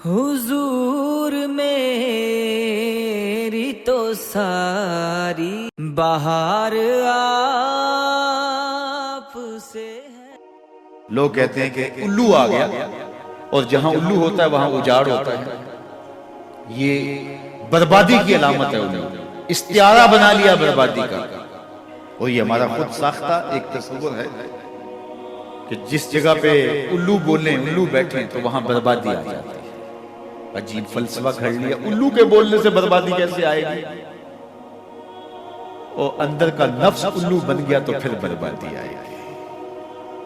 حضور میری تو ساری بہار آپ سے ہے۔ لوگ کہتے ہیں کہ الو آ گیا، اور جہاں الو ہوتا ہے وہاں اجاڑ ہوتا ہے۔ یہ بربادی کی علامت ہے، الو استعارہ بنا لیا بربادی کا، اور یہ ہمارا خود ساختہ ایک تصور ہے کہ جس جگہ پہ الو بولیں، الو بیٹھیں تو وہاں بربادی آ جاتی ہے۔ عجیب فلسفہ گھڑ لیا، الو کے بولنے سے بربادی کیسے آئے گی؟ اور اندر کا نفس الو بن گیا تو پھر بربادی آئے گی۔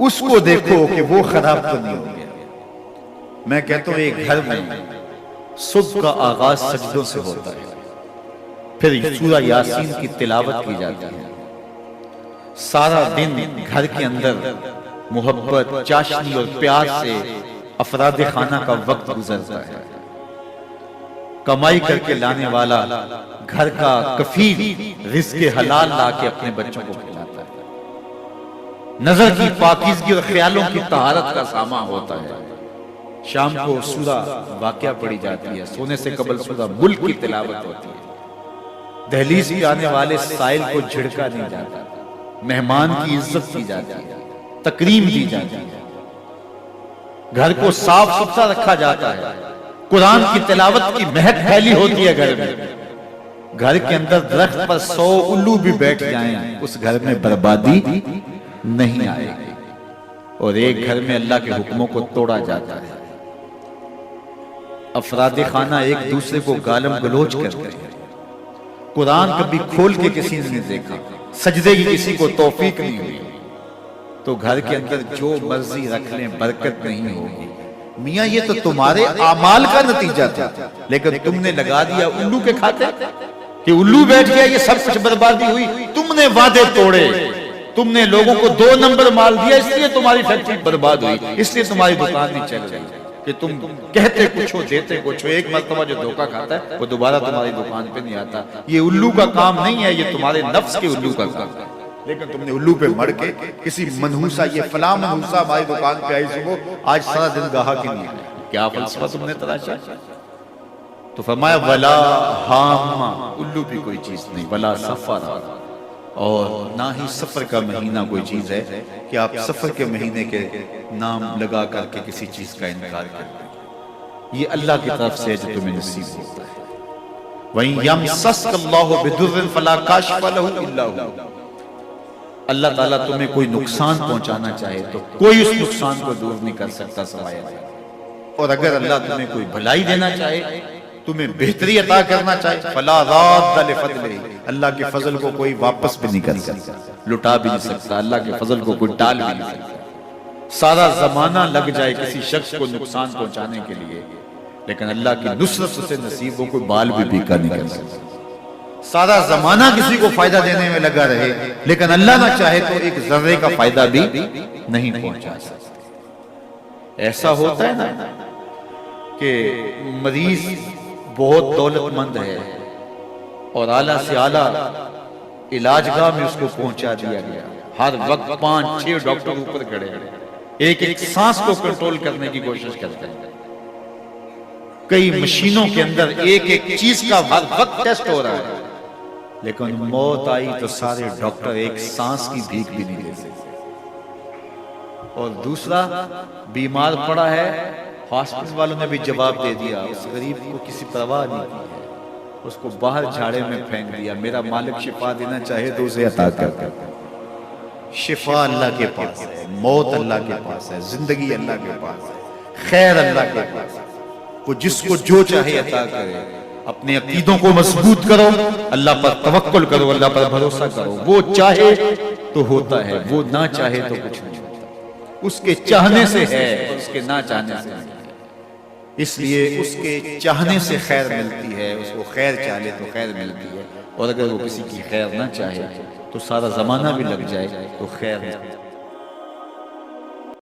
اس کو دیکھو کہ وہ خراب تو نہیں ہو گیا۔ میں کہتا ہوں ایک گھر میں صبح کا آغاز سجدوں سے ہوتا ہے، پھر سورہ یاسین کی تلاوت کی جاتی ہے، سارا دن گھر کے اندر محبت، چاشنی اور پیار سے افراد خانہ کا وقت گزرتا ہے۔ کمائی کر کے لانے والا گھر کا کفیل رزق حلال لا کے اپنے بچوں کو کھلاتا ہے، نظر کی پاکیزگی اور خیالوں کی طہارت کا سامان ہوتا ہے۔ شام کو سورہ واقعہ پڑھی جاتی ہے، سونے سے قبل سورہ ملک کی تلاوت ہوتی ہے، دہلیز پہ آنے والے سائل کو جھڑکا نہیں جاتا، مہمان کی عزت کی جاتی ہے، تکریم دی جاتی ہے، گھر کو صاف ستھرا رکھا جاتا ہے، قرآن کی تلاوت کی مہک پھیلی ہوتی ہے گھر میں۔ گھر کے اندر درخت پر 100 الو بھی بیٹھ جائیں اس گھر میں بربادی نہیں آئے گی۔ اور ایک گھر میں اللہ کے حکموں کو توڑا جاتا ہے، افراد خانہ ایک دوسرے کو گالم گلوچ کرتے ہیں، قرآن کبھی کھول کے کسی نے نہیں دیکھا، سجدے کی کسی کو توفیق نہیں ہوئی، تو گھر کے اندر جو مرضی رکھ لیں برکت نہیں ہوگی۔ میاں یہ تو تمہارے اعمال کا نتیجہ تھا، لیکن تم نے لگا دیا الو کے کھاتے کہ الو بیٹھ گیا، یہ سب کچھ بربادی ہوئی۔ تم نے وعدے توڑے، تم نے لوگوں کو 2 نمبر مال دیا، اس لیے تمہاری فیکٹری برباد ہوئی، اس لیے تمہاری دکان نہیں چل رہی، کہ تم کہتے کچھ ہو دیتے کچھ ہو۔ ایک مرتبہ جو دھوکہ کھاتا ہے وہ دوبارہ تمہاری دکان پہ نہیں آتا۔ یہ الو کا کام نہیں ہے، یہ تمہارے نفس کے الو کا کام ہے، لیکن تم نے الو پہ مڑ کے کسی منحوسہ، یہ فلاں منحوسہ ہماری دکان پہ آئی صبح، آج سارا دن گاہک ہی نہیں ہے۔ کیا فلسفہ تم نے تراشا؟ تو فرمایا ولا ہامہ، الو بھی کوئی چیز نہیں، ولا سفر، اور نہ ہی سفر کا مہینہ کوئی چیز ہے کہ آپ سفر کے مہینے کے نام لگا کر کے کسی چیز کا انکار کرتے ہیں۔ یہ اللہ کی طرف سے جو تمہیں نصیب ہوتا ہے۔ وَإِن يَمْسَسْكَ اللَّهُ بِضُرٍّ فَلَا كَاشِفَ لَهُ إِلَّا هُوَ، اللہ تعالیٰ تمہیں کوئی نقصان پہنچانا چاہے تو کوئی اس نقصان کو دور نہیں کر سکتا سوائے اللہ۔ اور اگر اللہ تمہیں کوئی بھلائی دینا چاہے، تمہیں بہتری عطا کرنا چاہے، فَلَا رَادَّ لِفَضْلِهِ، اللہ کے فضل کو کوئی واپس بھی نہیں کر سکتا، لٹا بھی نہیں سکتا، اللہ کے فضل کو کوئی ٹال بھی نہیں سکتا۔ سارا زمانہ لگ جائے کسی شخص کو نقصان پہنچانے کے لیے، لیکن اللہ کی نصرت سے نصیب ہو کوئی بال بھی بیکا نہیں کر سکتا۔ سارا زمانہ کسی کو فائدہ دینے میں لگا رہے، لیکن اللہ نہ چاہے تو ایک ذرے کا فائدہ بھی نہیں پہنچا سکتا۔ ایسا ہوتا ہے نا کہ مریض بہت دولت مند ہے اور اعلیٰ سے اعلیٰ علاج گاہ میں اس کو پہنچا دیا گیا، ہر وقت 5-6 ڈاکٹر اوپر کھڑے ہیں، ایک ایک سانس کو کنٹرول کرنے کی کوشش کرتے ہیں، کئی مشینوں کے اندر ایک ایک چیز کا ہر وقت ٹیسٹ ہو رہا ہے، لیکن موت آئی تو سارے ڈاکٹر ایک سانس کی بھیک بھی نہیں دے سکتے۔ اور دوسرا بیمار پڑا ہے، ہاسپٹل والوں نے بھی جواب دے دیا، اس غریب کو کسی پرواہ نہیں کی ہے، اس کو باہر جھاڑے میں پھینک دیا، میرا مالک شفا دینا چاہے تو اسے عطا کرتا ہے۔ شفا اللہ کے پاس ہے، موت اللہ کے پاس ہے، زندگی اللہ کے پاس ہے، خیر اللہ کے پاس ہے، وہ جس کو جو چاہے عطا کرے۔ اپنے عقیدوں کو مضبوط کرو، اللہ پر توکل کرو، اللہ پر بھروسہ کرو، وہ چاہے تو ہوتا ہے، وہ نہ چاہے تو کچھ نہیں ہوتا، اس کے چاہنے سے ہے، اس کے نہ چاہنے سے نہیں ہے۔ اس لیے اس کے چاہنے سے خیر ملتی ہے، اس کو خیر چاہے تو خیر ملتی ہے، اور اگر وہ کسی کی خیر نہ چاہے تو سارا زمانہ بھی لگ جائے تو خیر نہیں۔